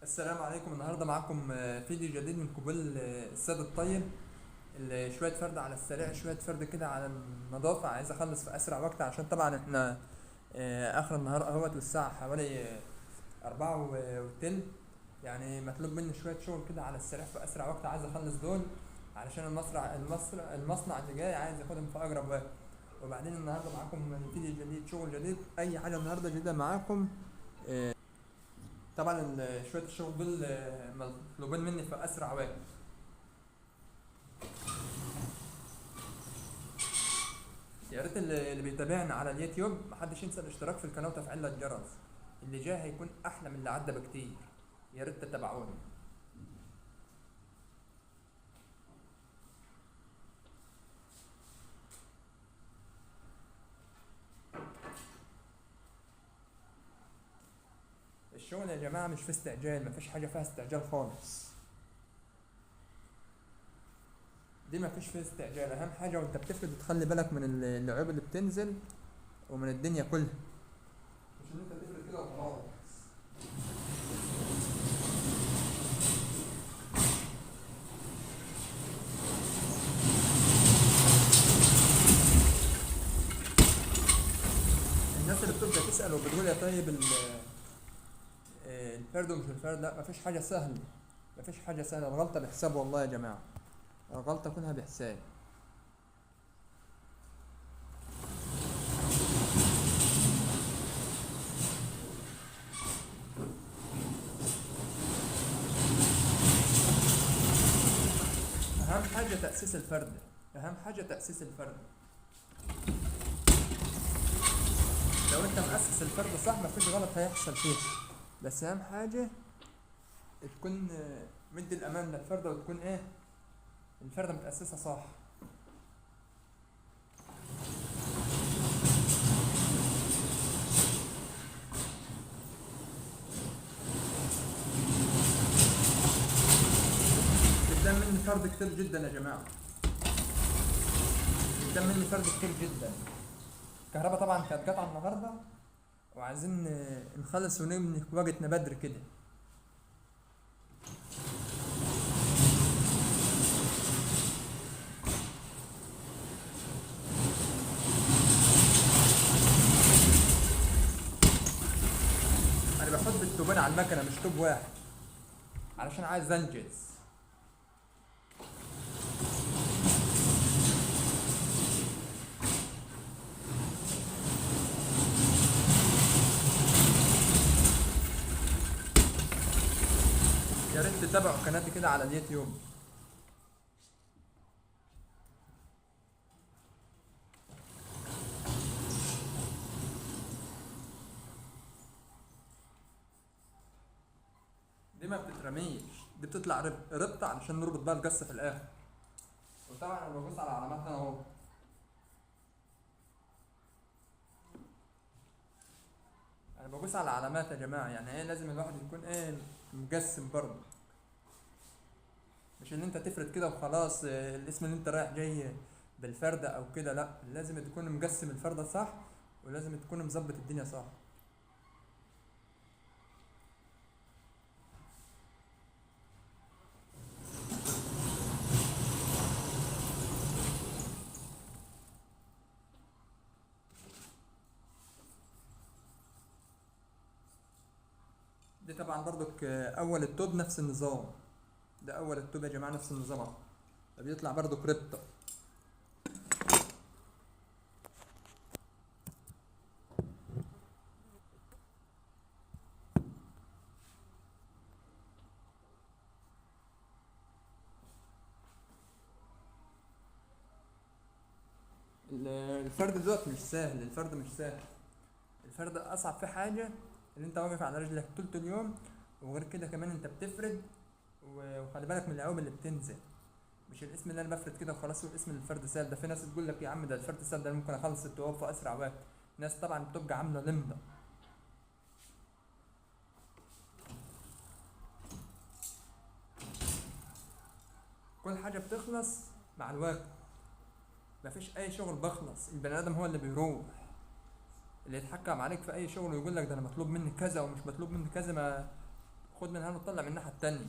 السلام عليكم. النهارده معاكم فيديو جديد من قبول السيد الطيب. شويه فرد على السريع، شويه فرد كده على النظافه. عايز اخلص في اسرع وقت عشان طبعا احنا اخر النهار اهوت، والساعه حوالي 4 وتلت. يعني مطلوب مني شويه شغل كده على السريع في اسرع وقت، عايز اخلص دول علشان المصنع اللي جاي عايز ياخدهم في اقرب وقت. وبعدين النهارده معاكم فيديو جديد، شغل جديد، اي حاجه النهارده جديده معاكم. طبعا شويه الشغل دول مطلوبين مني في اسرع وقت. يا ريت اللي بيتابعنا على اليوتيوب محدش ينسى الاشتراك في القناه وتفعيل الجرس. اللي جاي هيكون احلى من اللي عدى بكتير. يا ريت تتابعوني. الشغل يا جماعه مش في استعجال، مفيش حاجه فيها استعجال خالص. دي مفيش فيها استعجال. اهم حاجه وانت بتفرد تخلي بالك من العيوب اللي بتنزل ومن الدنيا كلها، مش ان انت تفرد كده وخلاص. الناس اللي بتبدا تسال وبتقول يا طيب الفرد ومش الفرد، لا مفيش حاجه سهله. مفيش حاجه سهله، الغلطه بحساب والله يا جماعه. الغلطه كلها بحساب. اهم حاجه تاسيس الفرد. اهم حاجه تاسيس الفرد. لو انت مؤسس الفرد صح مفيش غلط هيحصل فيه. بس اهم حاجه تكون مدي الامان للفرده، وتكون الفرده متاسسه صح. قدام مني فرد كتير جدا يا جماعه. قدام مني فرد كتير جدا. الكهرباء طبعا كانت قطعه النهارده، وعايزين نخلص ونبني في وقتنا بدري كده. انا بحط التوبين على المكنه مش توب واحد، علشان عايز انجز. يا ريت تتابعوا قناتي كده على اليوتيوب. دي ما بتترميش، دي بتطلع ربطة علشان نربط بقى القص في الاخر. وطبعا انا ببص على علاماتنا اهو. انا ببص على علامات يا جماعه، يعني لازم الواحد يكون مقسم برضه. مش ان انت تفرد كده وخلاص الاسم اللي انت رايح جاي بالفردة او كده، لا لازم تكون مقسم الفردة صح، ولازم تكون مظبط الدنيا صح. دي طبعا برضك اول التوب نفس النظام. ده اول التوب يا جماعه نفس النظام اهو. ده بيطلع برضك ربطة. الفرد دوت مش سهل، الفرد مش سهل. الفرد اصعب في حاجه ان انت واقف على رجلك طول اليوم، وغير كده كمان انت بتفرد. وخلي بالك من العوامل اللي بتنزل. مش الاسم اللي انا بفرد كده وخلاص هو الاسم اللي الفرد سهل. ده في ناس تقول لك يا عم ده الفرد سهل، ده أنا ممكن اخلص التواب في اسرع وقت. ناس طبعا بتبقى عامله لمده. كل حاجه بتخلص مع الوقت. مفيش اي شغل بخلص، البني ادم هو اللي بيروح. اللي يتحكم عليك في اي شغل ويقول لك ده انا مطلوب مني كذا ومش مطلوب مني كذا، ما خد من هنا وطلع من الناحية التانية.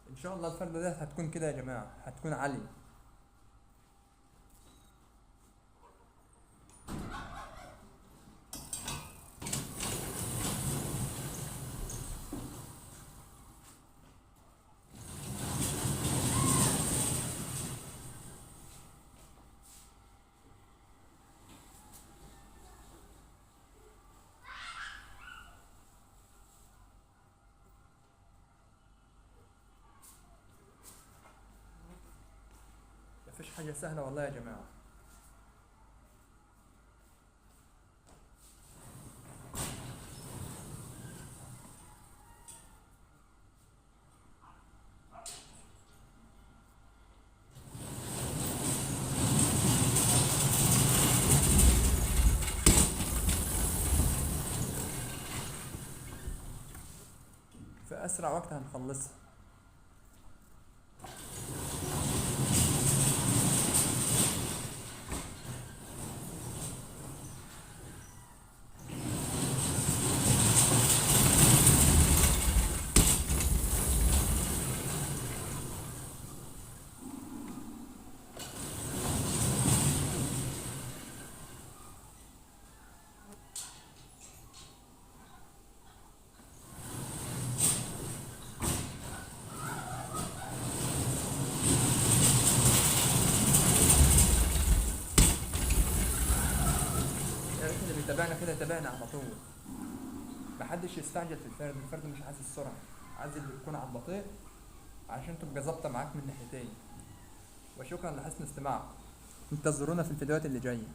ان شاء الله الفردة دي هتكون كده يا جماعة، هتكون عالية. مفيش حاجة سهلة والله يا جماعة. في أسرع وقت هنخلصها. يا ريت اللي بيتابعنا كده يتابعنا على طول. محدش يستعجل في الفرد، الفرد مش عايز السرعة، عايز اللي يكون على البطيء عشان تبقى ظابطة معاك من ناحيتين. وشكرا لحسن استماعكم، انتظرونا في الفيديوهات اللي جاية.